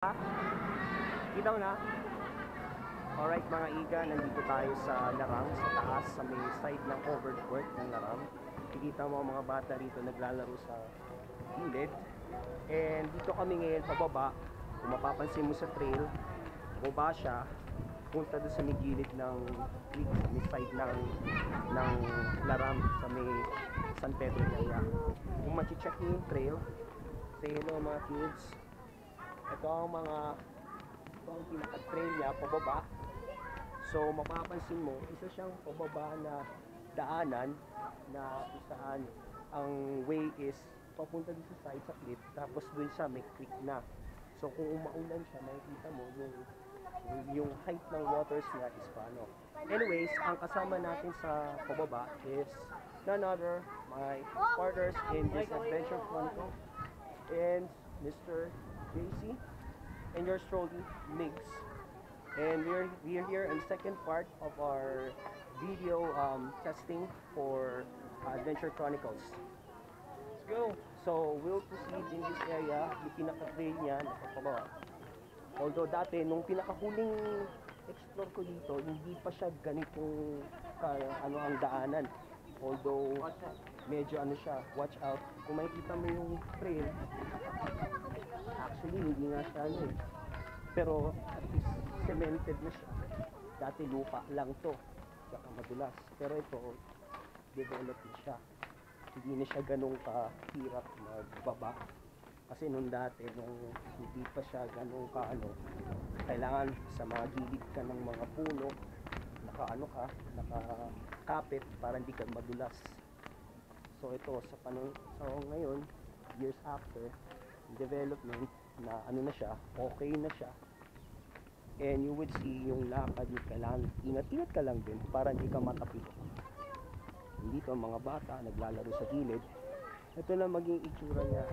Kita mo na? Alright mga iga, nandito tayo sa Larang, sa taas, sa may side ng covered court ng Larang. Kikita mo ang mga bata rito naglalaro sa gilid. And dito kami ngayon pababa. Kung mapapansin mo sa trail, baba siya, punta doon sa may gilid ng creek, sa may side ng Larang, sa may San Pedro area. Kung machi-check nyo yung trail, say hello mga kids. Ito ang pinaka-trail niya pababa. So mapapansin mo, isa siyang pababa na daanan na kung saan ang way is papunta dun sa side sa cliff, tapos dun siya may creek na. So kung umaulan siya, makikita mo yung height ng waters niya is paano. Anyways, ang kasama natin sa pababa is none other my partners in this adventure chronicle and Mr. JC and yours truly, Migs. And we're here in the second part of our video testing for Adventure Chronicles. Let's go! So we'll proceed in this area. Yung pinaka-trail niya, nakapababa. Although dati, nung pinakahuling explore ko dito, hindi pa siya ganitong ang daanan. Although medyo watch out. Kung makikita mo yung trail, actually hindi nga siya pero at least cemented na siya. Dati lupa lang to, saka madulas, pero ito develop na siya. Hindi na siya ganun kahirap magbaba, kasi nung dati nung hindi pa siya ganun kailangan sa mga gilid ka ng mga puno, nakakapit para hindi ka madulas. So ito sa ngayon, years after development, na na siya, okay na siya. And you would see yung lakad, yung kailangan ingat-ingat ka lang din para hindi ka matapik. Dito ang mga bata naglalaro sa gilid. Ito na maging itsura niya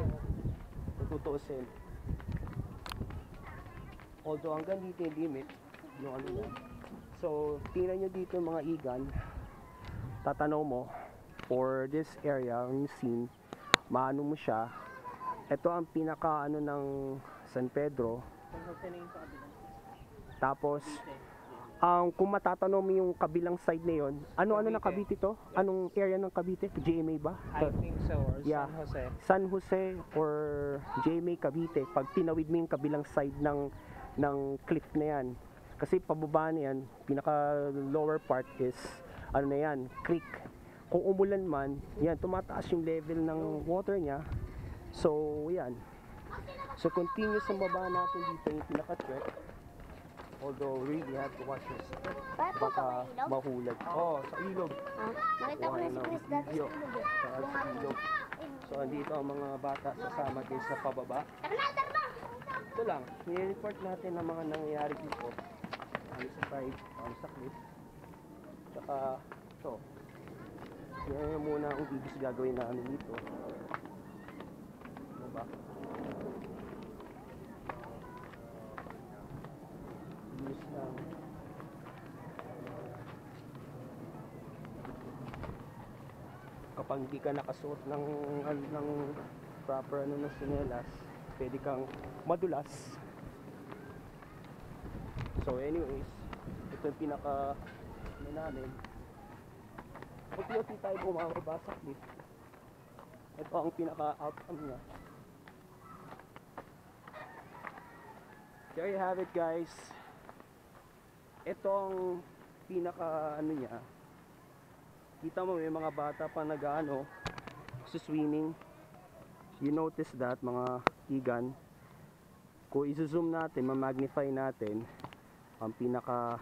tutuusin. Although hanggang dito yung limit yung yan. So tingnan nyo dito mga igan, tatanaw mo for this area, yung scene, maano mo siya. Ito ang pinaka ng San Pedro. Tapos kung matatanong mo yung kabilang side na yon, ano ng Cavite to? Anong area ng Cavite? GMA ba? I think so, or yeah. San Jose. San Jose or GMA Cavite. Pag tinawid mo yung kabilang side ng cliff na yan. Kasi pababa na yan, pinaka lower part is creek. Kung umulan man, yan tumataas yung level ng water niya. So, yan. So, continuous ang baba natin dito yung pinaka-trek. Although, really have to watch this. Baka mahulog. Oh, sa ilog. Nakita ko na si Chris dati sa ilog eh. Sa ilog. So, andito ang mga bata sasama din sa pababa. Ito lang, nire-report natin ang mga nangyayari dito. Sa side, sa cliff. Tsaka, ito. Yan muna ang videos gagawin namin dito. Kapag hindi ka nakasuot ng proper na sinelas, pwede kang madulas. So anyways, ito yung pinaka namin. Unti-unti tayo bumababa sa cliff. Ito ang pinaka outcome niya. There you have it, guys. Itong pinaka niya. Kita mo may mga bata pa sa swimming. You notice that mga igan. Kung i-zoom natin, ma-magnify natin ang pinaka